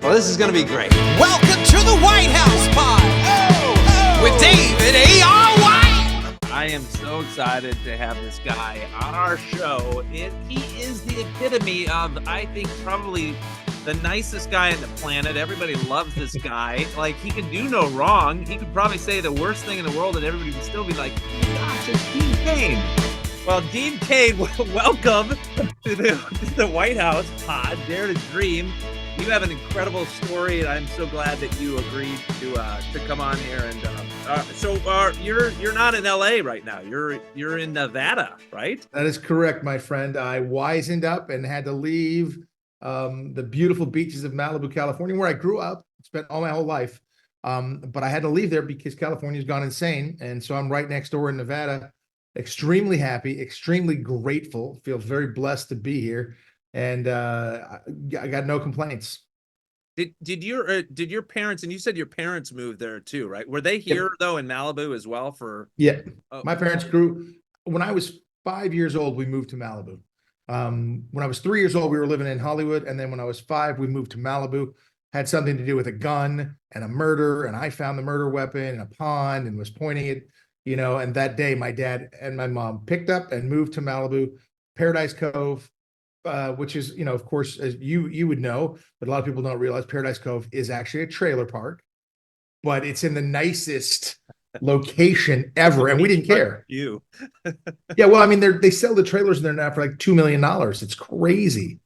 Well, this is going to be great. Welcome to the White House Pod with David A.R. White. I am so excited to have this guy on our show. He is the epitome of, I think, probably the nicest guy on the planet. Everybody loves this guy. Like, he can do no wrong. He could probably say the worst thing in the world and everybody would still be like, oh my gosh, it's Dean Cain. Well, Dean Cain, welcome to the White House Pod, Dare to Dream. You have an incredible story, and I'm so glad that you agreed to come on here. And so you're not in LA right now. You're in Nevada, right? That is correct, my friend. I wisened up and had to leave the beautiful beaches of Malibu, California, where I grew up, spent all my whole life. But I had to leave there because California's gone insane, and so I'm right next door in Nevada. Extremely happy, extremely grateful. Feel very blessed to be here. And I got no complaints. Did your parents, and you said your parents moved there too, right? Were they here though in Malibu as well for? Yeah, my parents grew. When I was 5 years old, we moved to Malibu. When I was 3 years old, we were living in Hollywood, and then when I was 5, we moved to Malibu. Had something to do with a gun and a murder, and I found the murder weapon in a pond and was pointing it, and that day my dad and my mom picked up and moved to Malibu, Paradise Cove. Which is, of course, as you would know, but a lot of people don't realize Paradise Cove is actually a trailer park, but it's in the nicest location ever, and we didn't care. Yeah, well, I mean, they sell the trailers in there now for like $2 million. It's crazy.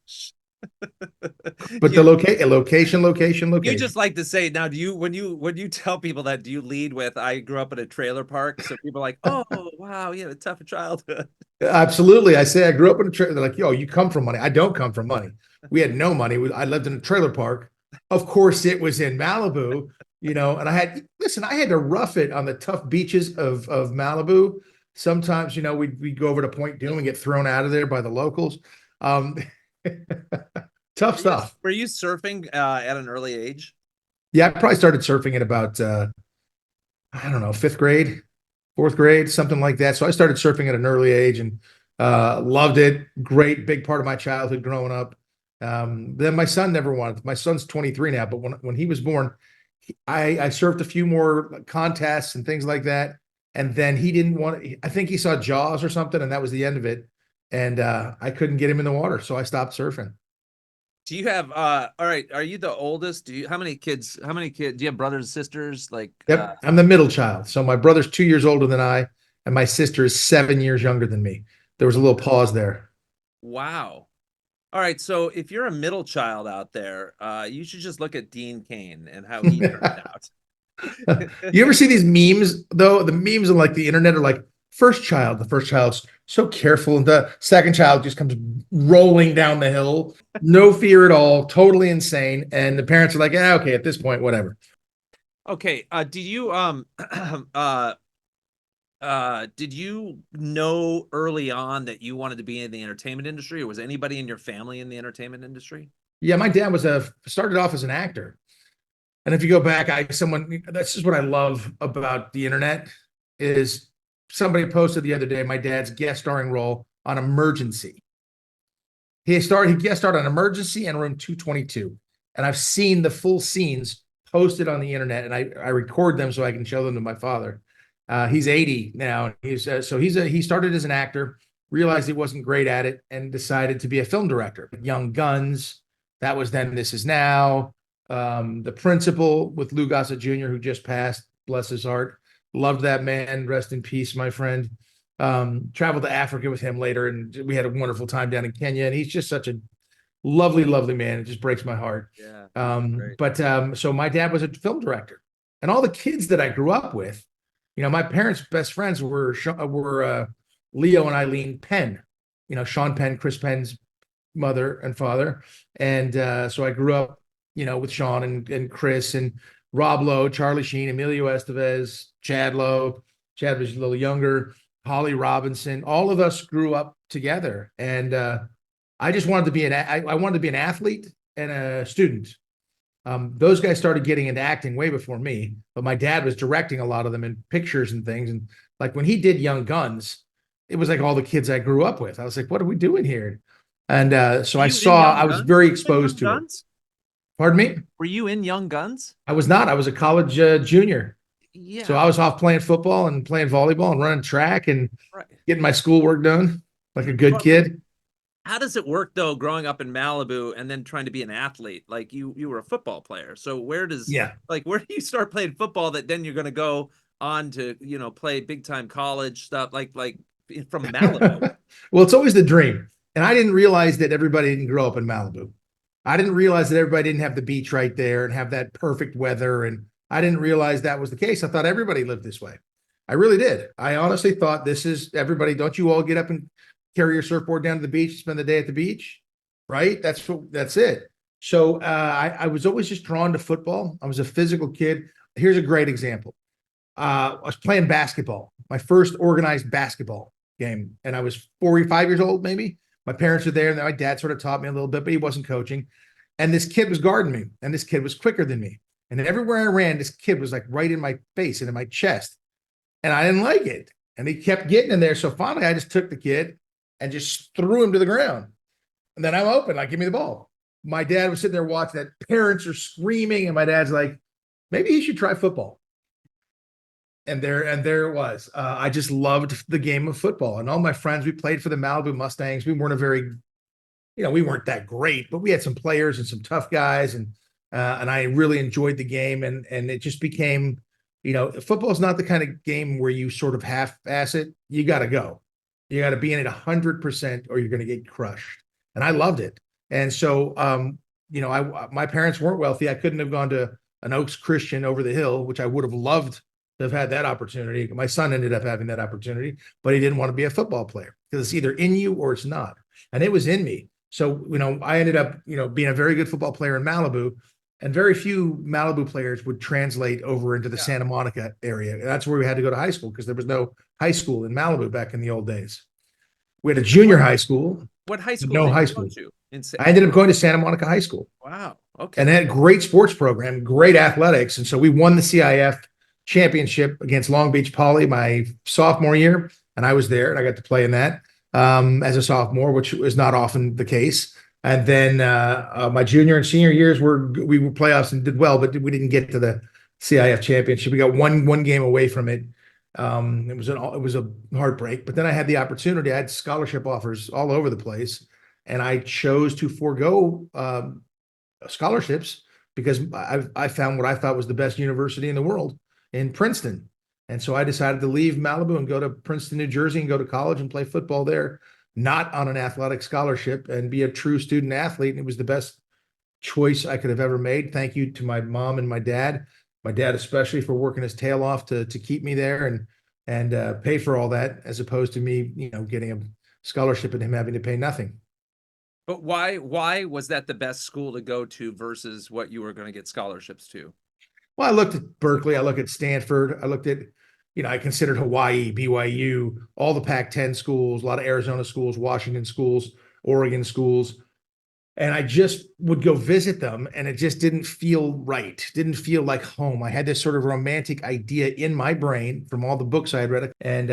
But the location. You just like to say now. Do you when you tell people that, do you lead with "I grew up in a trailer park"? So people are like, "Oh, wow, you had a tough childhood." Absolutely. I say I grew up in a trailer. They're like, "Yo, you come from money." I don't come from money. We had no money. I lived in a trailer park. Of course, it was in Malibu. And I had to rough it on the tough beaches of Malibu. Sometimes, we'd go over to Point Doom and get thrown out of there by the locals. Tough stuff. Were you surfing at an early age? Yeah, I probably started surfing at about I don't know, 5th grade, 4th grade, something like that. So I started surfing at an early age and loved it. Great big part of my childhood growing up. Then my son never wanted. My son's 23 now, but when he was born, I surfed a few more contests and things like that. And then he didn't want. I think he saw Jaws or something, and that was the end of it. And I couldn't get him in the water, so I stopped surfing. Do you have all right, are you the oldest? How many kids do you have, brothers and sisters? Yep, I'm the middle child. So my brother's 2 years older than I, and my sister is 7 years younger than me. There was a little pause there. Wow. All right, so if you're a middle child out there, you should just look at Dean Cain and how he turned out. You ever see these memes though? The memes on the internet are like, the first child's so careful, and the second child just comes rolling down the hill, no fear at all, totally insane, and the parents are like, okay, at this point, whatever. Okay, did you know early on that you wanted to be in the entertainment industry, or was anybody in your family in the entertainment industry? Yeah, my dad started off as an actor, and if you go back, that's just what I love about the internet is. Somebody posted the other day my dad's guest starring role on Emergency. He guest starred on Emergency and Room 222. And I've seen the full scenes posted on the internet, and I record them so I can show them to my father. He's 80 now. He started as an actor, realized he wasn't great at it, and decided to be a film director. Young Guns, that was then This Is Now. The Principal with Lou Gossett Jr., who just passed, bless his heart. Loved that man. Rest in peace, my friend. Traveled to Africa with him later, and we had a wonderful time down in Kenya. And he's just such a lovely, lovely man. It just breaks my heart. Yeah. So my dad was a film director, and all the kids that I grew up with, my parents' best friends were Leo and Eileen Penn. Sean Penn, Chris Penn's mother and father, and so I grew up, with Sean and Chris and Rob Lowe, Charlie Sheen, Emilio Estevez, Chad Lowe. Chad was a little younger. Holly Robinson. All of us grew up together, and I just wanted to be I wanted to be an athlete and a student. Those guys started getting into acting way before me, but my dad was directing a lot of them in pictures and things. And like when he did Young Guns, it was like all the kids I grew up with. I was like, what are we doing here? And so I was very exposed to it. Pardon me? Were you in Young Guns? I was not. I was a college junior. So I Yeah, was off playing football and playing volleyball and running track and right. getting my schoolwork done like a good But kid. how does it work though, growing up in Malibu and then trying to be an athlete? Like you were a football player. So Yeah. where do you start playing football that then you're going to go on to, play big time college stuff like from Malibu? Well, it's always the dream. And I didn't realize that everybody didn't grow up in Malibu. I didn't realize that everybody didn't have the beach right there and have that perfect weather. And I didn't realize that was the case. I thought everybody lived this way. I really did. I honestly thought this is everybody. Don't you all get up and carry your surfboard down to the beach, spend the day at the beach? Right? That's it. So I was always just drawn to football. I was a physical kid. Here's a great example. I was playing basketball, my first organized basketball game, and I was 45 years old, maybe. My parents were there, and my dad sort of taught me a little bit, but he wasn't coaching. And this kid was guarding me, and this kid was quicker than me. And everywhere I ran, this kid was like right in my face and in my chest. And I didn't like it. And he kept getting in there. So finally, I just took the kid and just threw him to the ground. And then I'm open, like, give me the ball. My dad was sitting there watching that. Parents are screaming, and my dad's like, maybe he should try football. And there it was. I just loved the game of football. And all my friends, we played for the Malibu Mustangs. We weren't that great, but we had some players and some tough guys. And I really enjoyed the game. And it just became, football is not the kind of game where you sort of half-ass it. You got to go. You got to be in it 100% or you're going to get crushed. And I loved it. And so, my parents weren't wealthy. I couldn't have gone to an Oaks Christian over the hill, which I would have loved to have had that opportunity. My son ended up having that opportunity, but he didn't want to be a football player because it's either in you or it's not. And it was in me. So, I ended up, being a very good football player in Malibu, and very few Malibu players would translate over into the Santa Monica area. That's where we had to go to high school because there was no high school in Malibu back in the old days. We had a junior high school. What high school No did high you school. go to? I ended up going to Santa Monica High School. Wow. Okay. And they had a great sports program, great athletics. And so we won the CIF championship against Long Beach Poly my sophomore year. And I was there and I got to play in that as a sophomore, which is not often the case. And then my junior and senior years we were playoffs and did well, but we didn't get to the CIF championship. We got one game away from it. It was a heartbreak, but then I had the opportunity. I had scholarship offers all over the place, and I chose to forego scholarships because I found what I thought was the best university in the world in Princeton. And so I decided to leave Malibu and go to Princeton, New Jersey, and go to college and play football there, not on an athletic scholarship, and be a true student athlete. And it was the best choice I could have ever made. Thank you to my mom and my dad especially, for working his tail off to keep me there and pay for all that, as opposed to me, getting a scholarship and him having to pay nothing. But why was that the best school to go to versus what you were going to get scholarships to? Well, I looked at Berkeley, I looked at Stanford, I looked at, I considered Hawaii, BYU, all the Pac-10 schools, a lot of Arizona schools, Washington schools, Oregon schools. And I just would go visit them, and it just didn't feel right. Didn't feel like home. I had this sort of romantic idea in my brain from all the books I had read. And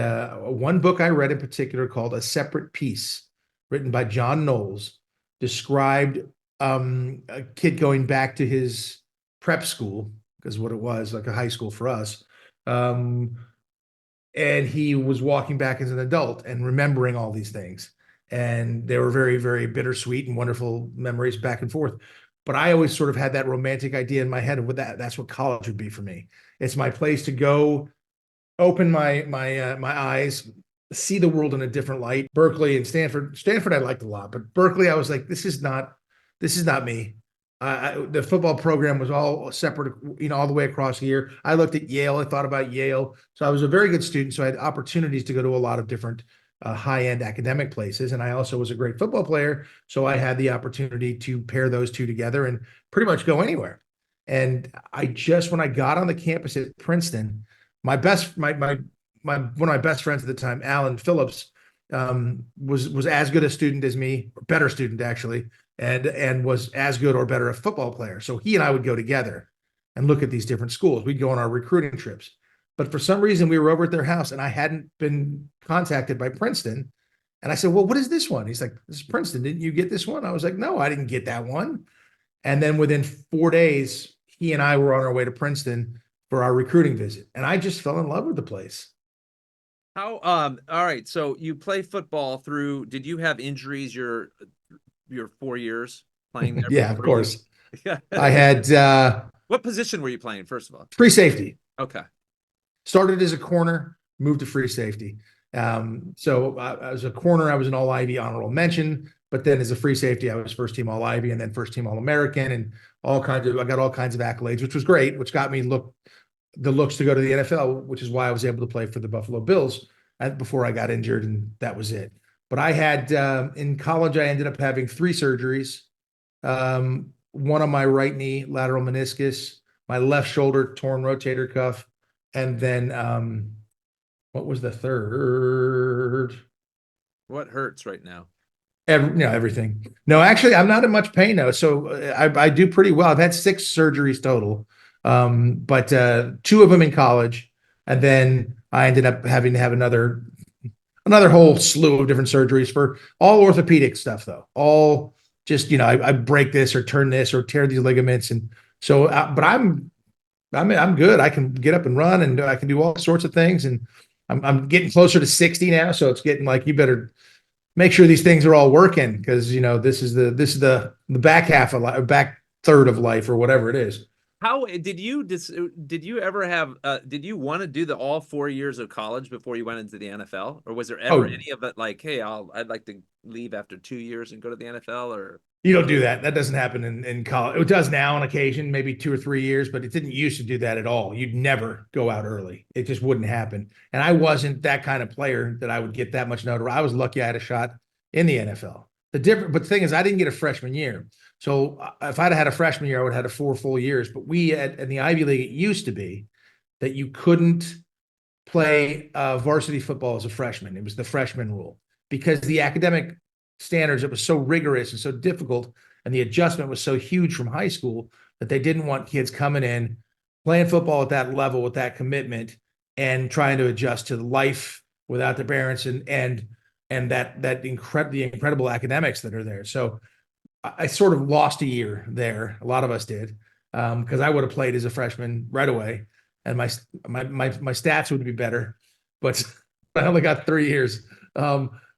one book I read in particular, called A Separate Peace, written by John Knowles, described a kid going back to his prep school, because what it was, like a high school for us. And he was walking back as an adult and remembering all these things. And they were very, very bittersweet and wonderful memories back and forth. But I always sort of had that romantic idea in my head of that's what college would be for me. It's my place to go, open my eyes, see the world in a different light. Berkeley and Stanford I liked a lot, but Berkeley, I was like, this is not me. The football program was all separate, all the way across here. I looked at Yale. I thought about Yale. So I was a very good student. So I had opportunities to go to a lot of different high-end academic places. And I also was a great football player. So I had the opportunity to pair those two together and pretty much go anywhere. And when I got on the campus at Princeton, one of my best friends at the time, Alan Phillips, was as good a student as me, or better student actually, and was as good or better a football player. So he and I would go together and look at these different schools. We'd go on our recruiting trips. But for some reason, we were over at their house, and I hadn't been contacted by Princeton. And I said, well, what is this one? He's like, this is Princeton. Didn't you get this one? I was like, no, I didn't get that one. And then within 4 days, he and I were on our way to Princeton for our recruiting visit. And I just fell in love with the place. How all right, so you play football through, did you have injuries your 4 years playing there Yeah, of before you? course. Yeah. I had What position were you playing, first of all? free safety. Okay. Started as a corner, moved to free safety. So as a corner, I was an All Ivy honorable mention, but then as a free safety, I was first team All Ivy and then first team All American and I got all kinds of accolades, which was great, which got me the looks to go to the NFL, which is why I was able to play for the Buffalo Bills before I got injured, and that was it. But I had in college, I ended up having 3 surgeries. One on my right knee, lateral meniscus, my left shoulder, torn rotator cuff, and then what was the third? What hurts right now? Everything. No, actually, I'm not in much pain now. So I do pretty well. I've had 6 surgeries total, but 2 of them in college, and then I ended up having to have another whole slew of different surgeries for all orthopedic stuff, though. All just I break this or turn this or tear these ligaments, and so. But I'm good. I can get up and run, and I can do all sorts of things, and I'm getting closer to 60 now, so it's getting like you better make sure these things are all working because this is the back half of life, back third of life, or whatever it is. How did you ever have did you want to do the all 4 years of college before you went into the NFL, or was there ever any of it like, hey, I'd like to leave after 2 years and go to the NFL? Or you don't do that. That doesn't happen in college. It does now on occasion, maybe 2 or 3 years, but it didn't used to do that at all. You'd never go out early. It just wouldn't happen. And I wasn't that kind of player that I would get that much notoriety. I was lucky I had a shot in the NFL. But the thing is, I didn't get a freshman year. So if I'd had a freshman year, I would have had 4 full years. But in the Ivy League, it used to be that you couldn't play varsity football as a freshman. It was the freshman rule because the academic standards, it was so rigorous and so difficult, and the adjustment was so huge from high school that they didn't want kids coming in playing football at that level with that commitment and trying to adjust to life without their parents and the incredible academics that are there. So I sort of lost a year there. A lot of us did, because I would have played as a freshman right away, and my stats would be better, but I only got 3 years.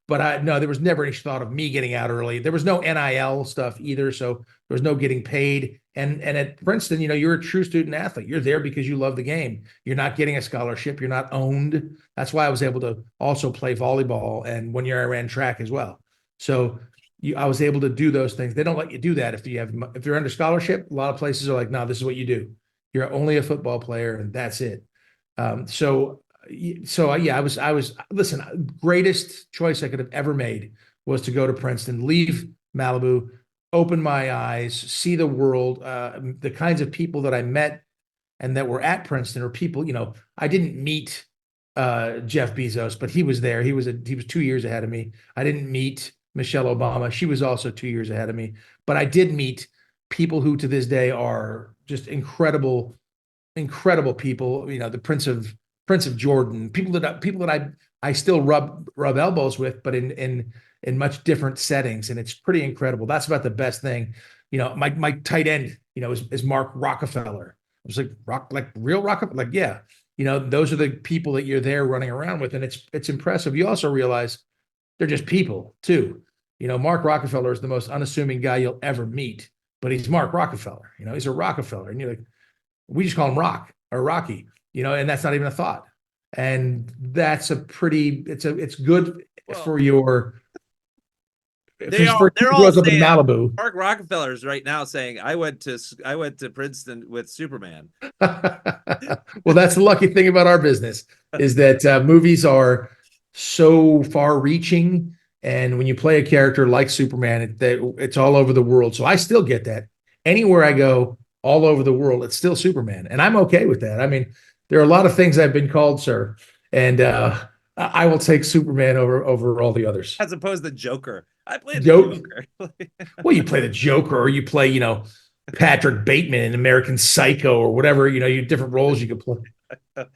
But no, there was never any thought of me getting out early. There was no NIL stuff either, so there was no getting paid. And at Princeton, you're a true student athlete. You're there because you love the game. You're not getting a scholarship. You're not owned. That's why I was able to also play volleyball, and 1 year I ran track as well. So I was able to do those things. They don't let you do that if you're under scholarship. A lot of places are like, no, this is what you do. You're only a football player, and that's it. So yeah, I was listen, greatest choice I could have ever made was to go to Princeton, leave Malibu, open my eyes, see the world, the kinds of people that I met and that were at Princeton are people, I didn't meet Jeff Bezos, but he was there. He was 2 years ahead of me. I didn't meet Michelle Obama. She was also 2 years ahead of me, but I did meet people who to this day are just incredible people, the Prince of Jordan, people that I still rub elbows with, but in much different settings. And it's pretty incredible. That's about the best thing. My tight end, is Mark Rockefeller. I was like real Rockefeller. Like, yeah, those are the people that you're there running around with. And it's impressive. You also realize they're just people too. Mark Rockefeller is the most unassuming guy you'll ever meet, but he's Mark Rockefeller. He's a Rockefeller. And you're like, we just call him Rock or Rocky, and that's not even a thought. And that's it's good for your. They're all up in saying, Malibu. Mark Rockefeller's right now saying, I went to Princeton with Superman. Well, that's the lucky thing about our business is that movies are so far reaching. And when you play a character like Superman, it's all over the world. So I still get that. Anywhere I go, all over the world, it's still Superman. And I'm okay with that. I mean, there are a lot of things I've been called, sir. And I will take Superman over all the others. As opposed to Joker. I play the Joker. Well, you play the Joker, or you play, Patrick Bateman in American Psycho, or whatever, you different roles you can play.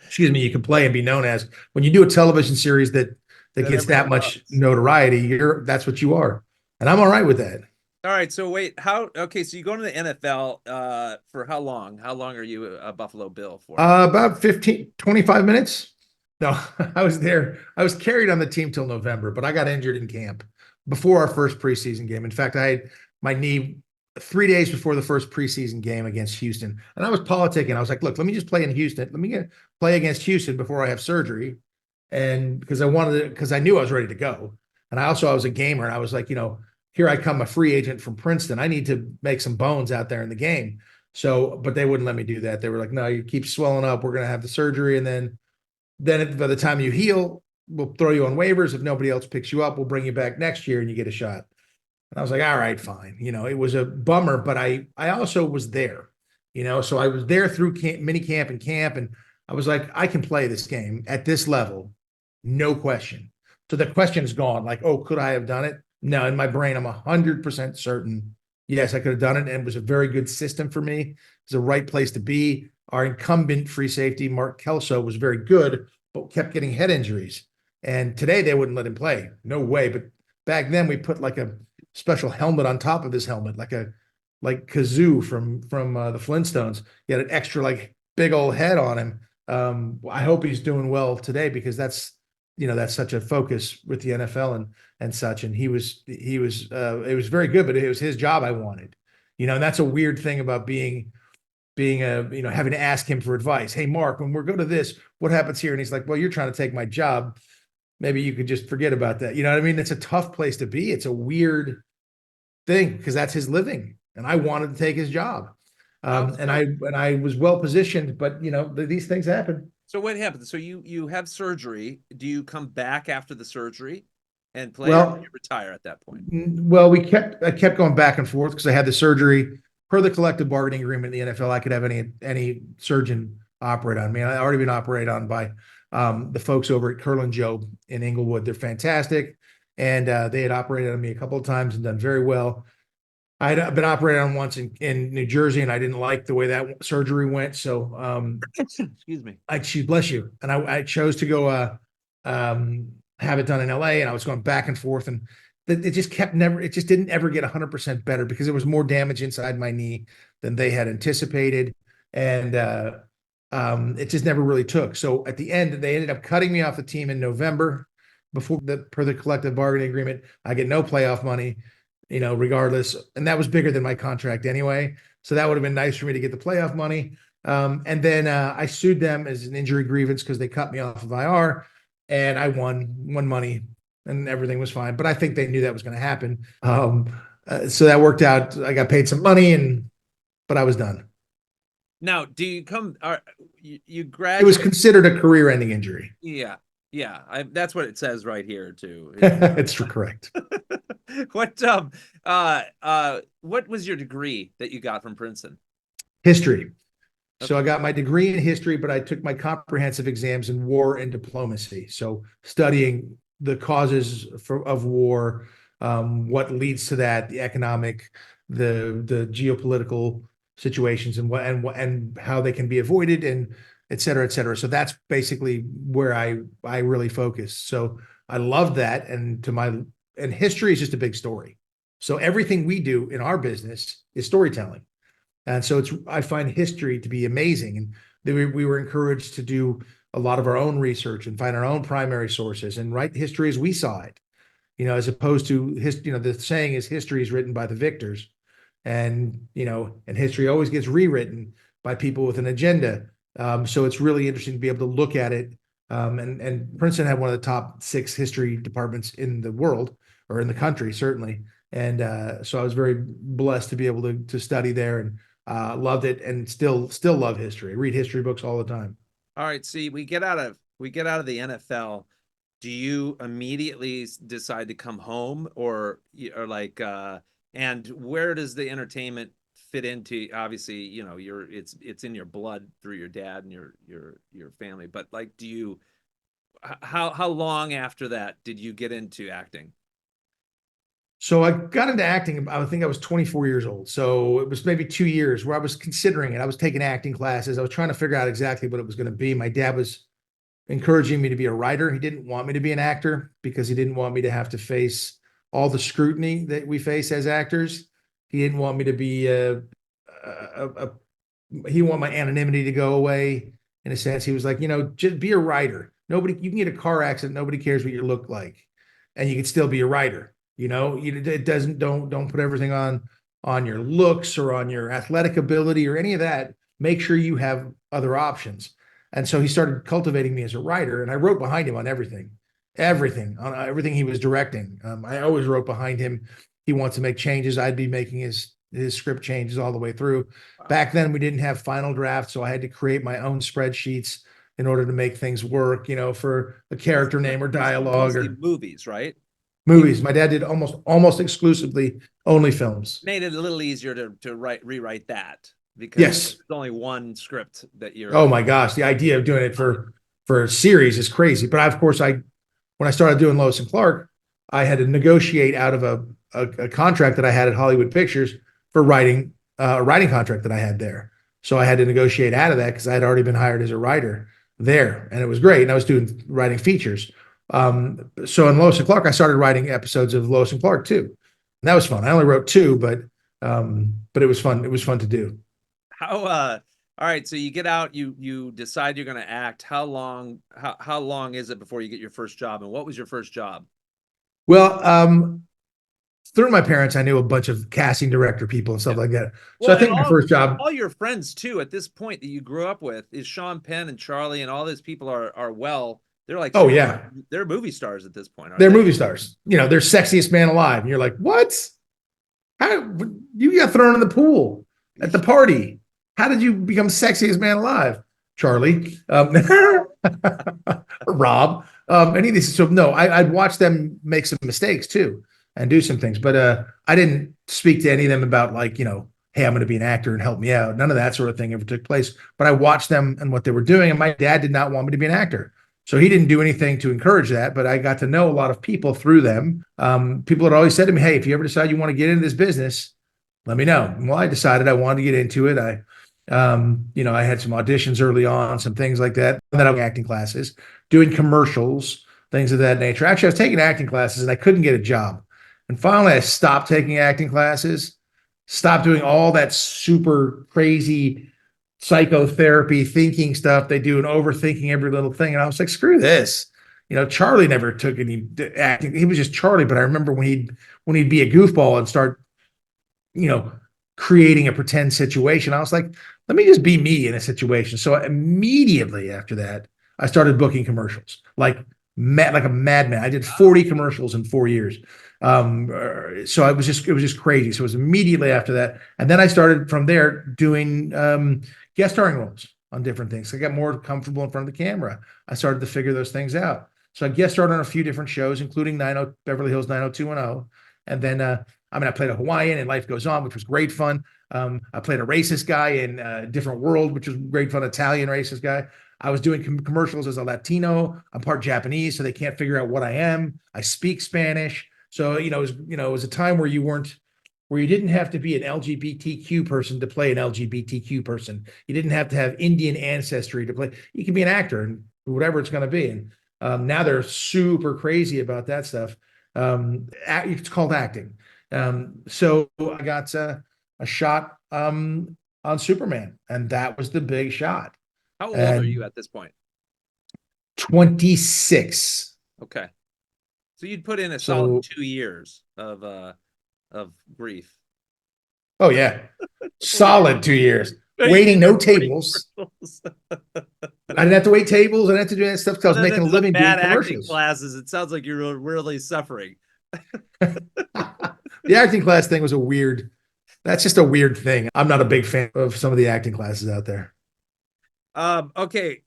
Excuse me, you can play and be known as. When you do a television series that gets that much notoriety, that's what you are. And I'm all right with that. All right. So wait, okay, so you go to the NFL for how long? How long are you a Buffalo Bill for? About 15, 25 minutes. No, I was there. I was carried on the team till November, but I got injured in camp before our first preseason game. In fact, I had my knee 3 days before the first preseason game against Houston. And I was politicking. I was like, look, let me just play in Houston. Let me play against Houston before I have surgery. And because because I knew I was ready to go. And I was a gamer. And I was like, here I come, a free agent from Princeton. I need to make some bones out there in the game. So, but they wouldn't let me do that. They were like, no, you keep swelling up. We're going to have the surgery. And then by the time you heal, we'll throw you on waivers. If nobody else picks you up, we'll bring you back next year and you get a shot. And I was like, all right, fine. It was a bummer, but I also was there, so I was there through mini camp and camp. And I was like, I can play this game at this level. No question. So the question is gone. Like, oh, could I have done it? No, in my brain, I'm 100% certain. Yes, I could have done it. And it was a very good system for me. It was the right place to be. Our incumbent free safety, Mark Kelso, was very good, but kept getting head injuries. And today they wouldn't let him play. No way. But back then we put like a special helmet on top of his helmet, like Kazoo from the Flintstones. He had an extra like big old head on him. I hope he's doing well today because that's such a focus with the NFL and such. And it was very good, but it was his job I wanted, and that's a weird thing about being having to ask him for advice. Hey, Mark, when we're going to this, what happens here? And he's like, well, you're trying to take my job. Maybe you could just forget about that. You know what I mean? It's a tough place to be. It's a weird thing because that's his living. And I wanted to take his job. And I was well positioned, but these things happen. So what happened? So you have surgery. Do you come back after the surgery and play, Well, or do you retire at that point? Well, I kept going back and forth because I had the surgery. Per the collective bargaining agreement in the NFL, I could have any surgeon operate on me. I already been operated on by the folks over at Curlin Job in Inglewood. They're fantastic, and they had operated on me a couple of times and done very well. I had been operated on once in New Jersey, and I didn't like the way that surgery went. So, excuse me. Bless you. And I chose to go have it done in LA, and I was going back and forth, and it just didn't ever get 100% better because there was more damage inside my knee than they had anticipated. And it just never really took. So at the end, they ended up cutting me off the team in November per the collective bargaining agreement. I get no playoff money, regardless. And that was bigger than my contract anyway. So that would have been nice for me to get the playoff money. And then I sued them as an injury grievance because they cut me off of IR, and I won money. And everything was fine, but I think they knew that was going to happen. So that worked out. I got paid some money, but I was done. Now, do you you graduate? It was considered a career-ending injury. Yeah. That's what it says right here too. It's correct. What was your degree that you got from Princeton? History. Okay. So I got my degree in history, but I took my comprehensive exams in war and diplomacy. So studying the causes of war, what leads to that, the economic, the geopolitical situations, and how they can be avoided, and et cetera, et cetera. So that's basically where I really focus. So I love that, and history is just a big story. So everything we do in our business is storytelling, and so I find history to be amazing, and we were encouraged to do a lot of our own research and find our own primary sources and write history as we saw it, as opposed to the saying is history is written by the victors, and history always gets rewritten by people with an agenda. So it's really interesting to be able to look at it. And Princeton had one of the top 6 history departments in the world, or in the country, certainly. And so I was very blessed to be able to study there, and loved it, and still love history. I read history books all the time. All right. See, we get out of the NFL. Do you immediately decide to come home, or like, and where does the entertainment fit into? Obviously, it's in your blood through your dad and your family, but like, how long after that did you get into acting? So I got into acting, I think I was 24 years old. So it was maybe 2 years where I was considering it. I was taking acting classes. I was trying to figure out exactly what it was going to be. My dad was encouraging me to be a writer. He didn't want me to be an actor because he didn't want me to have to face all the scrutiny that we face as actors. He didn't want me to be he didn't want my anonymity to go away. In a sense, he was like, just be a writer. Nobody, you can get a car accident. Nobody cares what you look like, and you can still be a writer. It doesn't, don't put everything on your looks or on your athletic ability or any of that. Make sure you have other options. And so he started cultivating me as a writer, and I wrote behind him on on everything he was directing. I always wrote behind him. He wants to make changes. I'd be making his script changes all the way through. Back then, we didn't have final drafts, so I had to create my own spreadsheets in order to make things work, for a character name or dialogue or movies, right? Movies. My dad did almost exclusively only films. Made it a little easier to rewrite that because there's only one script that you're. Oh my gosh, the idea of doing it for a series is crazy. But of course, when I started doing Lois and Clark, I had to negotiate out of a contract that I had at Hollywood Pictures for writing a writing contract that I had there. So I had to negotiate out of that because I had already been hired as a writer there, and it was great. And I was writing features. So in Lois and Clark, I started writing episodes of Lois and Clark too. And that was fun. I only wrote 2, but it was fun. It was fun to do. All right. So you get out, you decide you're going to act. How long is it before you get your first job? And what was your first job? Well, through my parents, I knew a bunch of casting director people and stuff like that. So I think my first job, all your friends too, at this point that you grew up with, is Sean Penn and Charlie and all those people are they're like, oh yeah, they're movie stars at this point. They're movie stars. They're sexiest man alive. And you're like, what? How you got thrown in the pool at the party? How did you become sexiest man alive? Charlie, Rob, any of these. So no, I'd watch them make some mistakes too and do some things, but I didn't speak to any of them about hey, I'm going to be an actor and help me out. None of that sort of thing ever took place. But I watched them and what they were doing, and my dad did not want me to be an actor. So he didn't do anything to encourage that, but I got to know a lot of people through them. People had always said to me, hey, if you ever decide you want to get into this business, let me know. Well, I decided I wanted to get into it. I had some auditions early on, some things like that. And then I was acting classes, doing commercials, things of that nature. Actually, I was taking acting classes and I couldn't get a job. And finally, I stopped taking acting classes, stopped doing all that super crazy psychotherapy thinking stuff they do and overthinking every little thing. And I was like, screw this. Charlie never took any acting. He was just Charlie. But I remember when he'd be a goofball and start, creating a pretend situation, I was like, let me just be me in a situation. So immediately after that, I started booking commercials like a madman. I did 40 commercials in 4 years. So it was just crazy. So it was immediately after that. And then I started from there doing guest starring roles on different things. I got more comfortable in front of the camera. I started to figure those things out. So I guest starred on a few different shows, including Beverly Hills 90210. And then, I played a Hawaiian in Life Goes On, which was great fun. I played a racist guy in a Different World, which was great fun, Italian racist guy. I was doing commercials as a Latino. I'm part Japanese, so they can't figure out what I am. I speak Spanish. So, it was a time where you didn't have to be an LGBTQ person to play an LGBTQ person. You didn't have to have Indian ancestry to play. You can be an actor and whatever it's going to be. And now they're super crazy about that stuff. It's called acting. So I got a shot on Superman, and that was the big shot. How old are you at this point? 26. Okay. So you'd put in a solid 2 years of grief. Oh yeah. Solid 2 years. Waiting no tables. I didn't have to wait tables. I didn't have to do that stuff because I was making a living doing commercials. Acting classes. It sounds like you're really suffering. The acting class thing was that's just a weird thing. I'm not a big fan of some of the acting classes out there. Okay.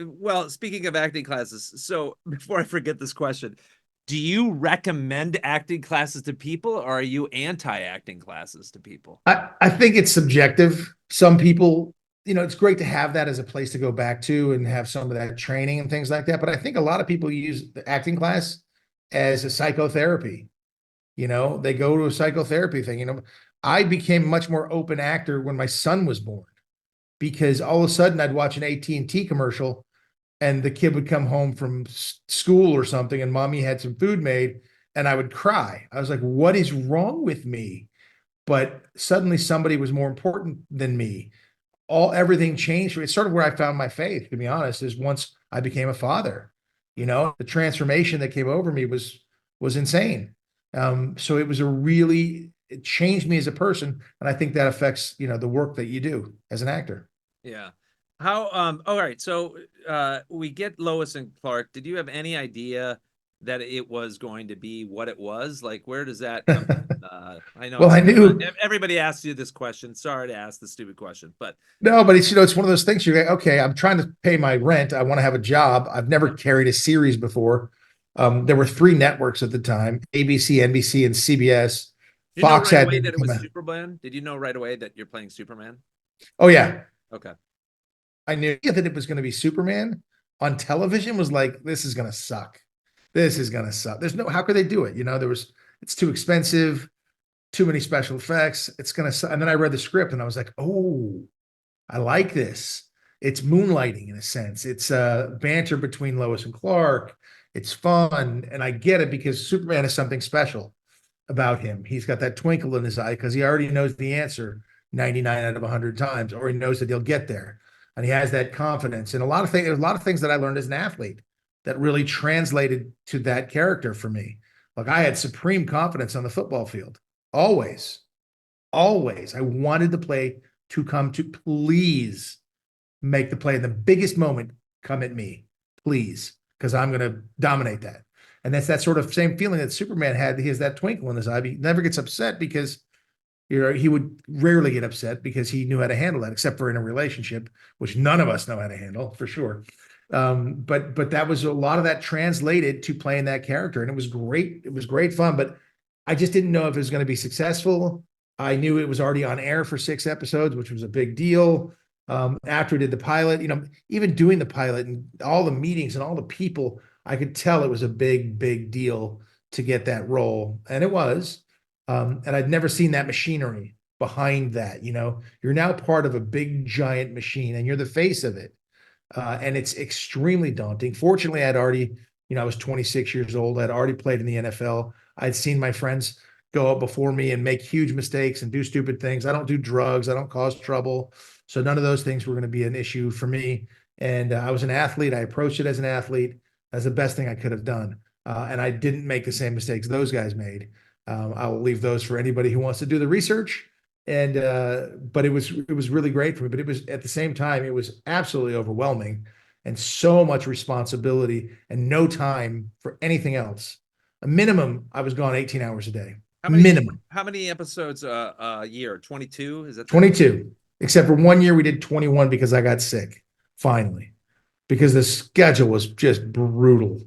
Well, speaking of acting classes, so before I forget this question, do you recommend acting classes to people, or are you anti-acting classes to people? I think it's subjective. Some people, it's great to have that as a place to go back to and have some of that training and things like that. But I think a lot of people use the acting class as a psychotherapy. They go to a psychotherapy thing. I became a much more open actor when my son was born, because all of a sudden I'd watch an AT&T commercial and the kid would come home from school or something and mommy had some food made and I would cry. I was like, what is wrong with me? but suddenly somebody was more important than me. Everything changed. It's sort of where I found my faith, to be honest, is once I became a father. The transformation that came over me was insane. So it changed me as a person, and I think that affects the work that you do as an actor. Yeah. How all right, so we get Lois and Clark. Did you have any idea that it was going to be what it was? Like, where does that come in? I know Well, I knew. everybody asks you this question. Sorry to ask the stupid question, but No, but it's one of those things. You're like, okay, I'm trying to pay my rent. I want to have a job. I've never carried a series before. There were 3 networks at the time: ABC, NBC, and CBS. you know Fox right had away to that it come was out. Superman? Did you know right away that you're playing Superman? Oh yeah, Okay. I knew that it was going to be Superman on television. Was like, this is going to suck. This is going to suck. How could they do it? It's too expensive, too many special effects. It's going to suck. And then I read the script and I was like, oh, I like this. It's moonlighting in a sense. It's banter between Lois and Clark. It's fun. And I get it because Superman is something special about him. He's got that twinkle in his eye because he already knows the answer 99 out of 100 times, or he knows that he'll get there. And he has that confidence. And there's a lot of things that I learned as an athlete that really translated to that character for me. Like, I had supreme confidence on the football field. Always. Always. I wanted the play to come to please make the play. The biggest moment, come at me, please, because I'm going to dominate that. And that's that sort of same feeling that Superman had. He has that twinkle in his eye. He never gets upset because he would rarely get upset because he knew how to handle that, except for in a relationship, which none of us know how to handle for sure. But that was a lot of that translated to playing that character, and it was great. It was great fun, but I just didn't know if it was going to be successful. I knew it was already on air for 6 episodes, which was a big deal. After we did the pilot, even doing the pilot and all the meetings and all the people, I could tell it was a big, big deal to get that role, and it was. And I'd never seen that machinery behind that. You're now part of a big giant machine and you're the face of it. And it's extremely daunting. Fortunately, I was 26 years old. I'd already played in the NFL. I'd seen my friends go up before me and make huge mistakes and do stupid things. I don't do drugs. I don't cause trouble. So none of those things were going to be an issue for me. And I was an athlete. I approached it as an athlete, as the best thing I could have done. And I didn't make the same mistakes those guys made. I'll leave those for anybody who wants to do the research. And but it was really great for me. But it was, at the same time, it was absolutely overwhelming and so much responsibility and no time for anything else. A minimum, I was gone 18 hours a day. Minimum. How many episodes a year? 22? Is that 22? Except for 1 year we did 21 because I got sick. Finally, because the schedule was just brutal,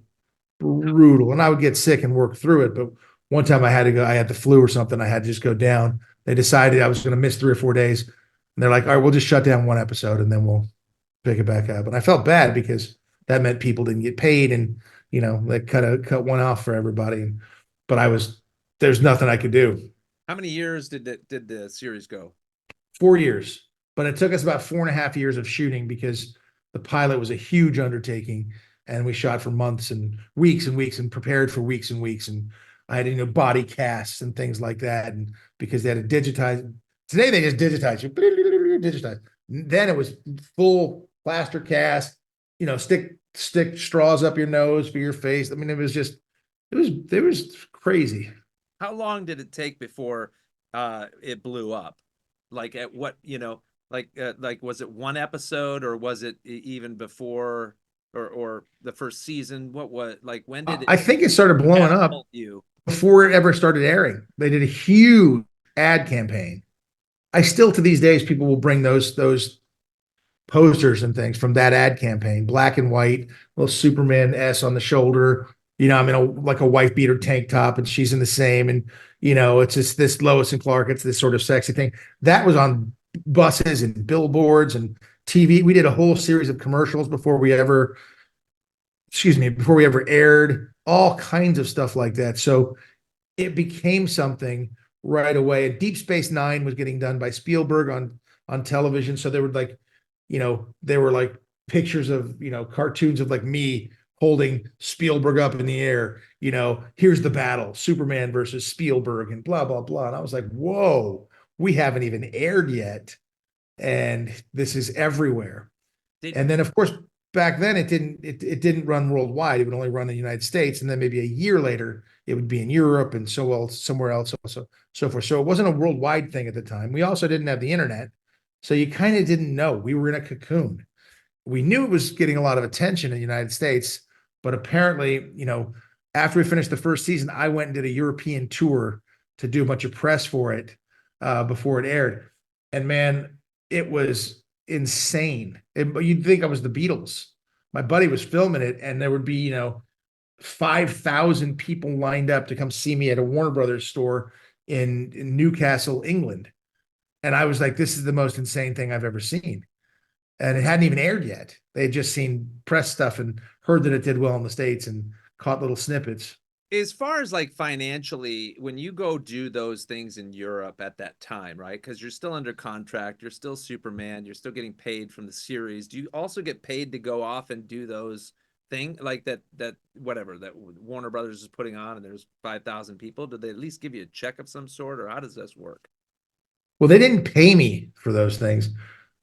and I would get sick and work through it. But one time I had to go, I had the flu or something. I had to just go down. They decided I was going to miss 3 or 4 days. And they're like, all right, we'll just shut down 1 episode and then we'll pick it back up. And I felt bad because that meant people didn't get paid and, they cut one off for everybody. But there's nothing I could do. How many years did the series go? 4 years. But it took us about 4.5 years of shooting because the pilot was a huge undertaking and we shot for months and weeks and prepared for weeks and weeks. And I had, body casts and things like that. And because they had to digitize. Today they just digitize you. Digitize. Then it was full plaster cast, stick straws up your nose for your face. I mean, it was crazy. How long did it take before it blew up? Like at what, like was it 1 episode or was it even before or the first season? What was, like, when did it? I think it started blowing up before it ever started airing. They did a huge ad campaign. I still, to these days, people will bring those posters and things from that ad campaign, black and white, little Superman S on the shoulder. I'm in like a wife beater tank top and she's in the same. And, it's just this Lois and Clark. It's this sort of sexy thing that was on buses and billboards and TV. We did a whole series of commercials before we ever aired, all kinds of stuff like that. So it became something right away. Deep Space Nine was getting done by Spielberg on television. So they were like pictures of, cartoons of like me holding Spielberg up in the air, here's the battle, Superman versus Spielberg and blah, blah, blah. And I was like, whoa, we haven't even aired yet, and this is everywhere. Did, And then, of course, back then it didn't run worldwide. It would only run in the United States, and then maybe a year later it would be in Europe and somewhere else also so forth. So it wasn't a worldwide thing at the time. We also didn't have the internet, so you kind of didn't know. We were in a cocoon. We knew it was getting a lot of attention in the United States, but apparently, after we finished the first season, I went and did a European tour to do a bunch of press for it before it aired. And man, it was insane. You'd think I was the Beatles. My buddy was filming it, and there would be, 5,000 people lined up to come see me at a Warner Brothers store in Newcastle, England. And I was like, this is the most insane thing I've ever seen. And it hadn't even aired yet. They had just seen press stuff and heard that it did well in the States and caught little snippets. as far as like financially, when you go do those things in Europe at that time, right? Because you're still under contract, you're still Superman, you're still getting paid from the series. Do you also get paid to go off and do those things like that whatever that Warner Brothers is putting on, and there's 5,000 people? Do they at least give you a check of some sort, or how does this work? Well, they didn't pay me for those things,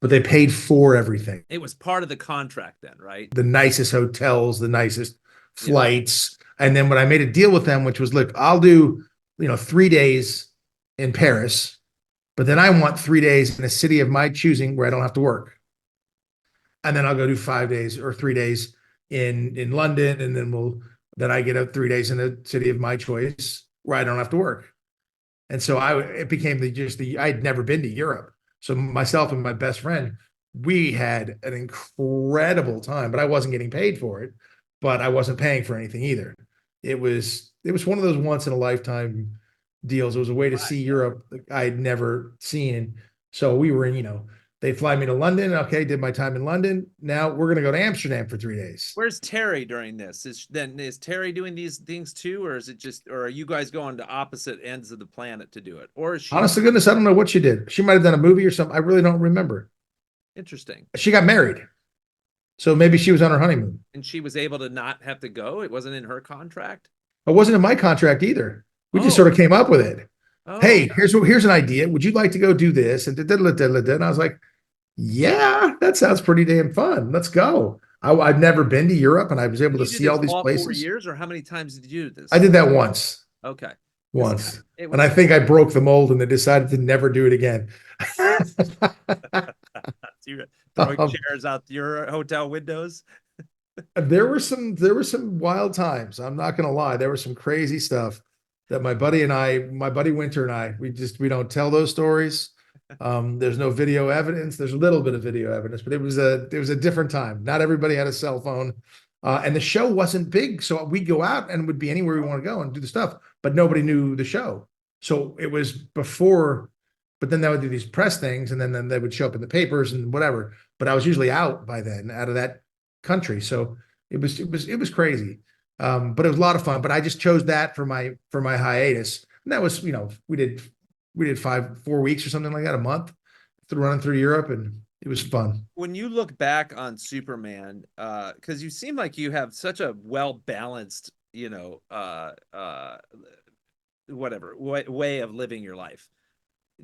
but they paid for everything. It was part of the contract then, right? The nicest hotels, the nicest flights. Yeah. And then when I made a deal with them, which was, look, I'll do, 3 days in Paris, but then I want 3 days in a city of my choosing where I don't have to work. And then I'll go do 5 days or 3 days in London. And then I get 3 days in a city of my choice where I don't have to work. And so it became I'd never been to Europe. So myself and my best friend, we had an incredible time, but I wasn't getting paid for it, but I wasn't paying for anything either. It was one of those once in a lifetime deals. It was a way to see Europe I had never seen. And so we were in, they fly me to London. Okay, did my time in London. Now we're going to go to Amsterdam for 3 days. Where's Terry during this? Is Terry doing these things too, or are you guys going to opposite ends of the planet to do it? Or is she? Honest to goodness, I don't know what she did. She might have done a movie or something. I really don't remember. Interesting. She got married, so maybe she was on her honeymoon, and she was able to not have to go. It wasn't in her contract. It wasn't in my contract either. We just sort of came up with it. Oh. Hey, here's an idea. Would you like to go do this? And I was like, yeah, that sounds pretty damn fun. Let's go. I've never been to Europe, and I was able to see all these places. 4 years, or how many times did you do this? I did that once. Okay. Once. And I think I broke the mold, and they decided to never do it again. You're throwing chairs out your hotel windows. There were some wild times. I'm not going to lie. There was some crazy stuff that my buddy Winter and I, we don't tell those stories. There's no video evidence. There's a little bit of video evidence, but it was a different time. Not everybody had a cell phone, and the show wasn't big. So we'd go out and would be anywhere we want to go and do the stuff, but nobody knew the show. So it was before, but then they would do these press things, and then they would show up in the papers and whatever. But I was usually out by then, out of that country. So it was crazy. But it was a lot of fun. But I just chose that for my hiatus. And that was, we did 4 weeks or something like that, a month, running through Europe, and it was fun. When you look back on Superman, because you seem like you have such a well-balanced, way of living your life.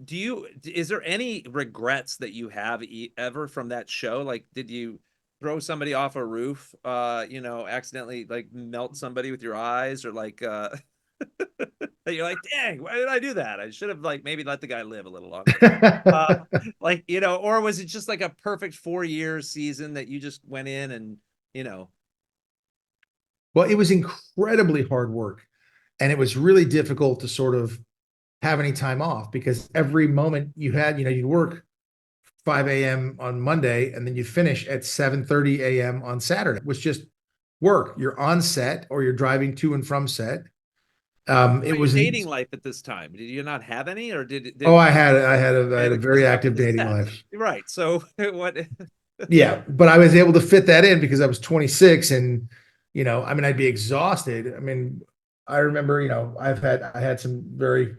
Is there any regrets that you have ever from that show? Like, did you throw somebody off a roof, accidentally like melt somebody with your eyes, or like, you're like, dang, why did I do that? I should have maybe let the guy live a little longer. Or was it just like a perfect 4-year season that you just went in and, Well, it was incredibly hard work, and it was really difficult to sort of have any time off, because every moment you had, you'd work 5 a.m. on Monday, and then you finish at 7:30 a.m. on Saturday. It was just work. You're on set, or you're driving to and from set. It was dating life at this time. Did you not have any, or did I had a very active dating life. Right. So what? Yeah, but I was able to fit that in because I was 26, and I'd be exhausted. I remember, I had some very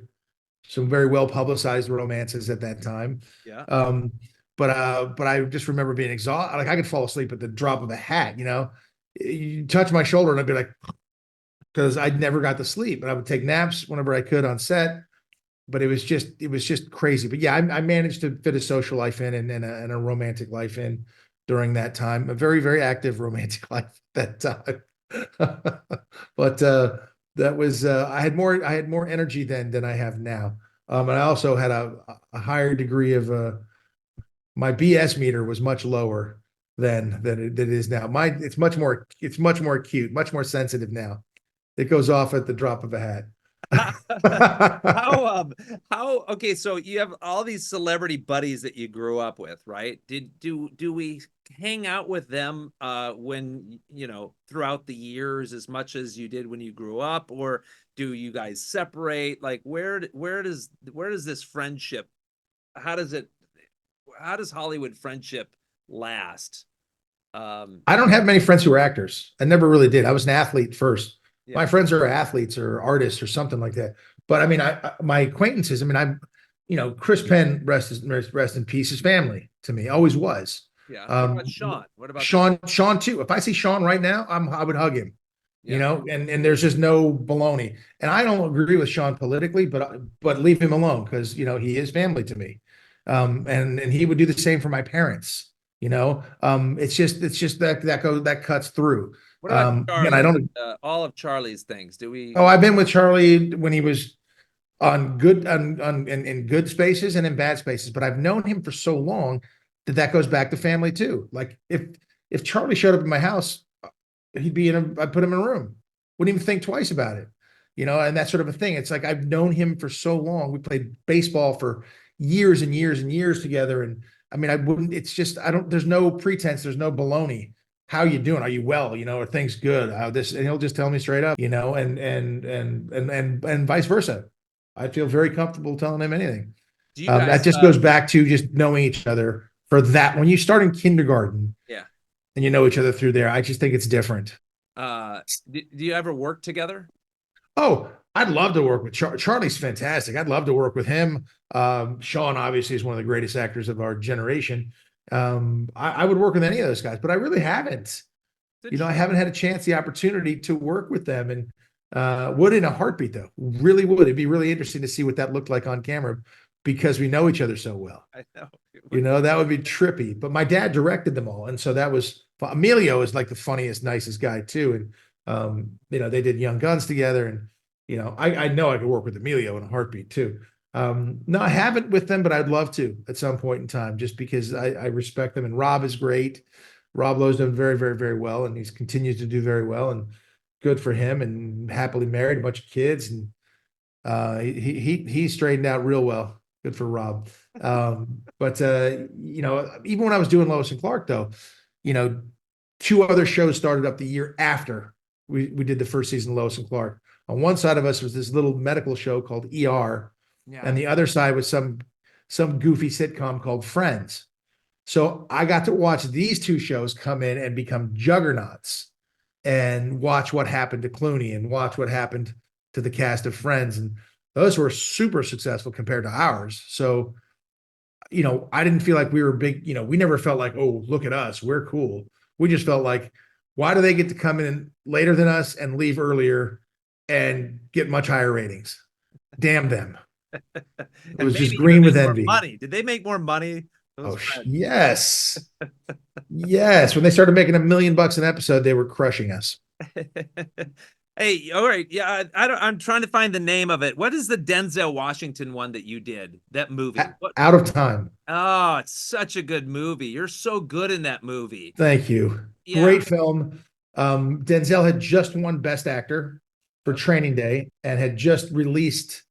well publicized romances at that time. Yeah. But I just remember being exhausted. Like, I could fall asleep at the drop of a hat. You touch my shoulder and I'd be like, because I'd never got to sleep, and I would take naps whenever I could on set. but it was just crazy. But yeah, I managed to fit a social life in and a romantic life in during that time. A very, very active romantic life at that time. But that was I had more energy then than I have now. And I also had a higher degree of my BS meter was much lower than it is now. It's much more acute, much more sensitive now. It goes off at the drop of a hat. Okay, so you have all these celebrity buddies that you grew up with, right? Do we hang out with them when, throughout the years as much as you did when you grew up, or do you guys separate? Like where does this friendship, how does Hollywood friendship last? I don't have many friends who are actors. I never really did. I was an athlete first. Yeah. My friends are athletes or artists or something like that. But I mean, my acquaintances, I mean, Chris Penn, rest in peace, his family to me, always was. Yeah. What about Sean? What about Sean too? If I see Sean right now, I would hug him. Yeah. And there's just no baloney. And I don't agree with Sean politically, but leave him alone because he is family to me. And he would do the same for my parents. It's just that cuts through. What about Charlie? And I don't all of Charlie's things. Do we? Oh, I've been with Charlie when he was in good spaces and in bad spaces, but I've known him for so long that goes back to family too. Like if Charlie showed up in my house, I'd put him in a room. Wouldn't even think twice about it. And that sort of a thing. It's like I've known him for so long. We played baseball for years and years and years together. And I mean, there's no pretense, there's no baloney. How you doing? Are you well? Are things good? And he'll just tell me straight up, and vice versa. I feel very comfortable telling him anything. That just goes back to just knowing each other for that. When you start in kindergarten, yeah, and you know each other through there, I just think it's different. Do you ever work together? Oh, I'd love to work with Charlie's fantastic. I'd love to work with him. Sean obviously is one of the greatest actors of our generation. I would work with any of those guys, but I really haven't. I haven't had the opportunity to work with them, and would in a heartbeat though. Really would. It'd be really interesting to see what that looked like on camera because we know each other so well. I know. That would be trippy. But my dad directed them all, and so that was Emilio is like the funniest, nicest guy too, and they did Young Guns together, and I know I could work with Emilio in a heartbeat too. No, I haven't with them, but I'd love to at some point in time, just because I respect them. And Rob is great. Rob Lowe's done very, very, very well, and he's continues to do very well, and good for him. And happily married, a bunch of kids, and he straightened out real well. Good for Rob. But even when I was doing Lois and Clark, though, two other shows started up the year after we did the first season of Lois and Clark. On one side of us was this little medical show called ER. Yeah. And the other side was some goofy sitcom called Friends. So I got to watch these two shows come in and become juggernauts, and watch what happened to Clooney and watch what happened to the cast of Friends. And those were super successful compared to ours. So, I didn't feel like we were big, we never felt like, oh, look at us, we're cool. We just felt like, why do they get to come in later than us and leave earlier and get much higher ratings? Damn them. It was just green with envy. Money. Did they make more money? Oh, yes. Yes. When they started making $1 million an episode, they were crushing us. Hey, all right. Yeah, I'm trying to find the name of it. What is the Denzel Washington one that you did? That movie? Out of Time. Oh, it's such a good movie. You're so good in that movie. Thank you. Yeah. Great film. Denzel had just won Best Actor for Training Day and had just released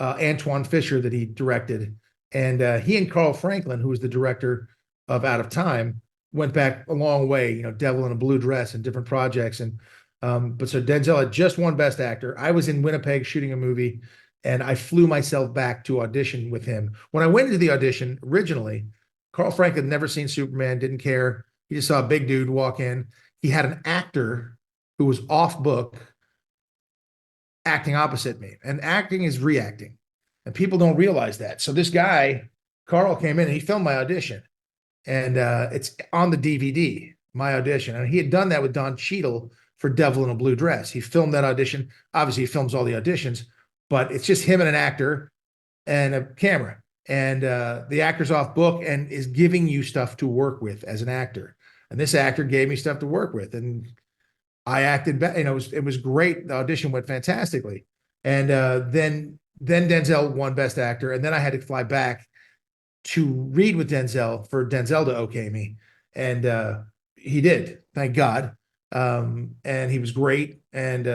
Antoine Fisher that he directed. And he and Carl Franklin, who was the director of Out of Time, went back a long way, Devil in a Blue Dress and different projects. And but so Denzel had just won Best Actor. I was in Winnipeg shooting a movie, and I flew myself back to audition with him. When I went into the audition originally, Carl Franklin had never seen Superman, didn't care. He just saw a big dude walk in. He had an actor who was off book acting opposite me, and acting is reacting, and people don't realize that. So this guy, Carl, came in and he filmed my audition, and it's on the DVD, my audition. And he had done that with Don Cheadle for Devil in a Blue Dress. He filmed that audition. Obviously, he films all the auditions, but it's just him and an actor and a camera. And the actor's off book and is giving you stuff to work with as an actor. And this actor gave me stuff to work with, and I acted. It was great. The audition went fantastically, and then Denzel won Best Actor, and then I had to fly back to read with Denzel for Denzel to okay me, and he did, thank God. And he was great, and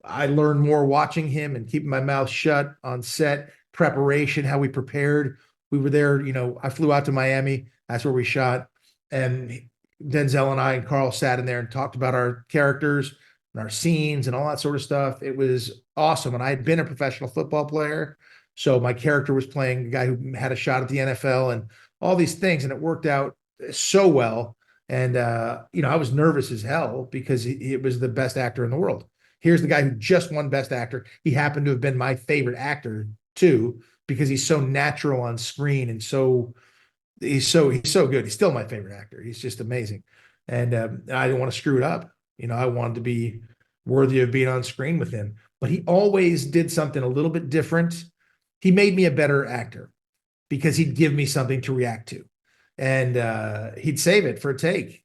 I learned more watching him and keeping my mouth shut on set, preparation, how we prepared. We were there, I flew out to Miami. That's where we shot. And Denzel and I and Carl sat in there and talked about our characters and our scenes and all that sort of stuff. It was awesome. And I had been a professional football player. So my character was playing a guy who had a shot at the NFL and all these things. And it worked out so well. And, I was nervous as hell because it was the best actor in the world. Here's the guy who just won Best Actor. He happened to have been my favorite actor too, because he's so natural on screen and he's so good. He's still my favorite actor. He's just amazing. And I didn't want to screw it up. I wanted to be worthy of being on screen with him, but he always did something a little bit different. He made me a better actor because he'd give me something to react to, and he'd save it for a take.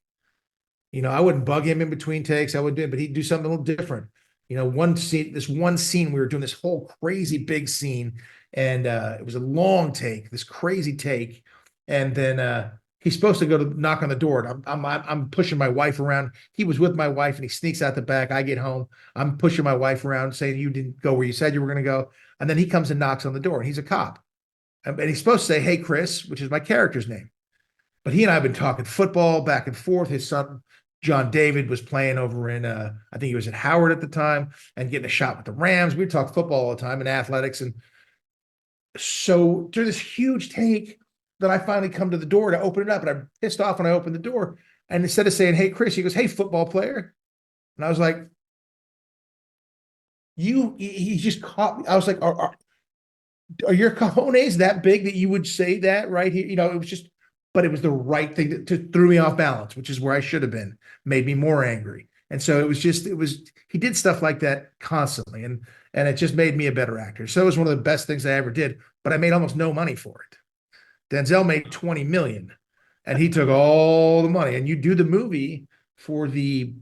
I wouldn't bug him in between takes. I would do it, but he'd do something a little different. One scene, we were doing this whole crazy big scene, and it was a long take, this crazy take. And then he's supposed to go to knock on the door. And I'm pushing my wife around. He was with my wife, and he sneaks out the back. I get home. I'm pushing my wife around, saying, "You didn't go where you said you were going to go." And then he comes and knocks on the door, and he's a cop. And he's supposed to say, "Hey, Chris," which is my character's name. But he and I have been talking football back and forth. His son, John David, was playing over in, I think he was at Howard at the time, and getting a shot with the Rams. We talk football all the time and athletics. And so during this huge take, that I finally come to the door to open it up, and I'm pissed off when I open the door. And instead of saying, "Hey, Chris," he goes, "Hey, football player." And I was like, he just caught me. I was like, are your cojones that big that you would say that right here? It was just, but it was the right thing to threw me off balance, which is where I should have been, made me more angry. And so he did stuff like that constantly. And it just made me a better actor. So it was one of the best things I ever did, but I made almost no money for it. Denzel made 20 million, and he took all the money. And you do the movie for the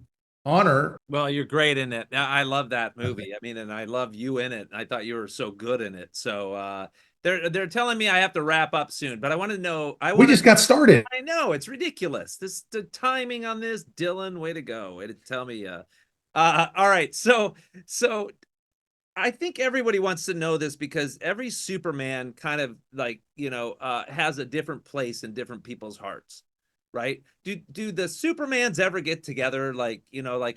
honor. Well, you're great in it. I love that movie. I mean, and I love you in it. I thought you were so good in it. So they're telling me I have to wrap up soon, but I want to know. We just got started. I know, it's ridiculous. The timing on this, Dylan, way to go. Way to tell me. All right. So I think everybody wants to know this because every Superman kind of has a different place in different people's hearts, right? Do the Supermans ever get together? Like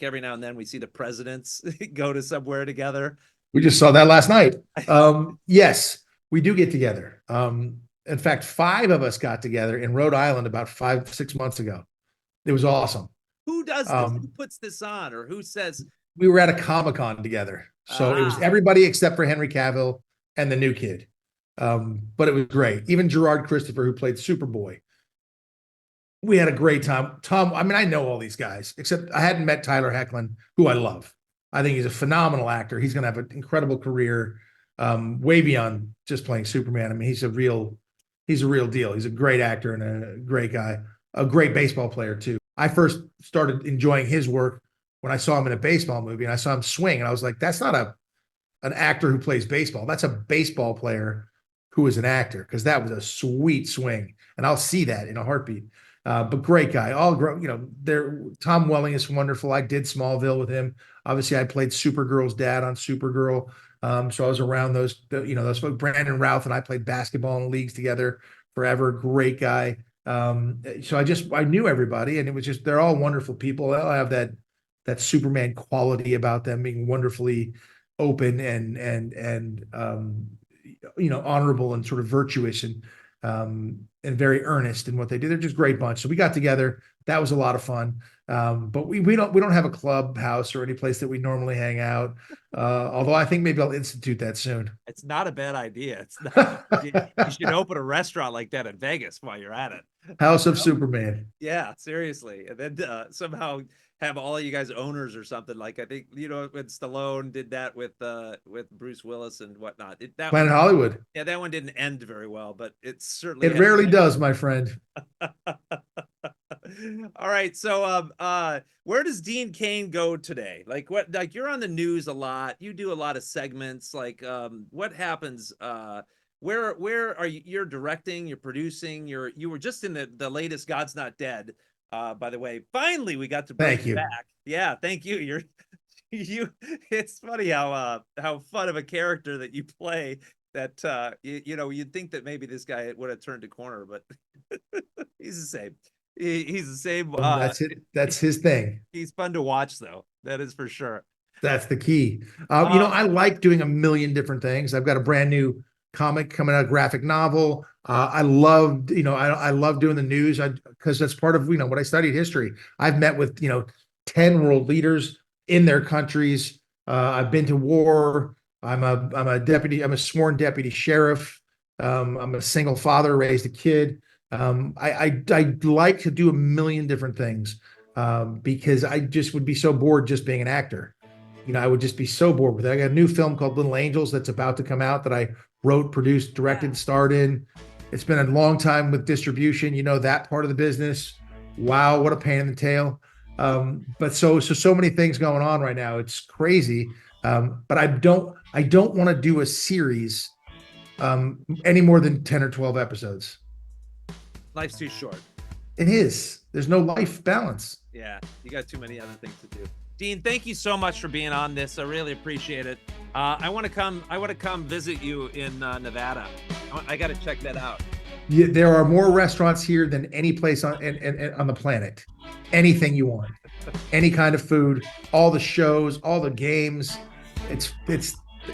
every now and then we see the presidents go to somewhere together. We just saw that last night. Yes, we do get together. In fact, 5 of us got together in Rhode Island about 5-6 months ago. It was awesome. Who does this? Who puts this on, or who says? We were at a Comic-Con together. So it was everybody except for Henry Cavill and the new kid. But it was great. Even Gerard Christopher, who played Superboy. We had a great time. Tom, I mean, I know all these guys, except I hadn't met Tyler Hoechlin, who I love. I think he's a phenomenal actor. He's going to have an incredible career, way beyond just playing Superman. I mean, he's a real deal. He's a great actor and a great guy, a great baseball player too. I first started enjoying his work when I saw him in a baseball movie, and I saw him swing, and I was like, that's not an actor who plays baseball. That's a baseball player who is an actor, because that was a sweet swing, and I'll see that in a heartbeat. But great guy. Tom Welling is wonderful. I did Smallville with him. Obviously, I played Supergirl's dad on Supergirl. So I was around those folks. Brandon Routh and I played basketball in leagues together forever. Great guy. So I knew everybody, and it was just, they're all wonderful people. They all have that Superman quality about them, being wonderfully open and honorable and sort of virtuous and very earnest in what they do. They're just a great bunch. So we got together. That was a lot of fun. But we don't have a clubhouse or any place that we normally hang out. Although I think maybe I'll institute that soon. It's not a bad idea. It's not. You should open a restaurant like that in Vegas while you're at it. House of Superman. Yeah, seriously. And then somehow have all of you guys owners or something. Like I think, when Stallone did that with Bruce Willis and whatnot. Planet Hollywood. Yeah, that one didn't end very well, but it certainly It rarely does, my friend. All right. So where does Dean Cain go today? Like you're on the news a lot. You do a lot of segments. Like what happens where are you? You're directing, you're producing, you were just in the latest God's Not Dead. By the way, finally we got to bring you back. Yeah, thank you. It's funny how fun of a character that you play that you'd think that maybe this guy would have turned a corner, but he's the same. He's the same. That's it. That's his thing. He's fun to watch though. That is for sure. That's the key. I like doing a million different things. I've got a brand new comic coming out, graphic novel. I love doing the news because that's part of, what I studied history. I've met with, 10 world leaders in their countries. I've been to war. I'm a sworn deputy sheriff. I'm a single father, raised a kid. I like to do a million different things because I just would be so bored just being an actor. I would just be so bored with it. I got a new film called Little Angels that's about to come out that I wrote, produced, directed, starred in. It's been a long time with distribution, that part of the business. Wow, what a pain in the tail. But so many things going on right now. It's crazy. But I don't want to do a series any more than 10 or 12 episodes. Life's too short. It is. There's no life balance. Yeah, you got too many other things to do. Dean, thank you so much for being on this. I really appreciate it. I want to come visit you in Nevada. I got to check that out. Yeah, there are more restaurants here than any place on the planet. Anything you want, any kind of food, all the shows, all the games. It's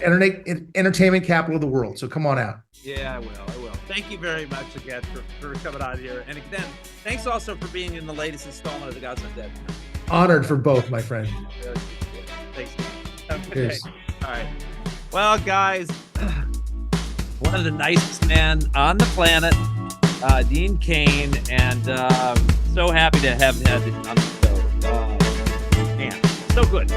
entertainment capital of the world. So come on out. Yeah, I will. Thank you very much again for coming out here. And again, thanks also for being in the latest installment of the God's Not Dead. Honored for both, my friend. Thanks. Okay. All right. Well, guys, one of the nicest men on the planet, Dean Cain, and so happy to have had him on the show. Man, so good.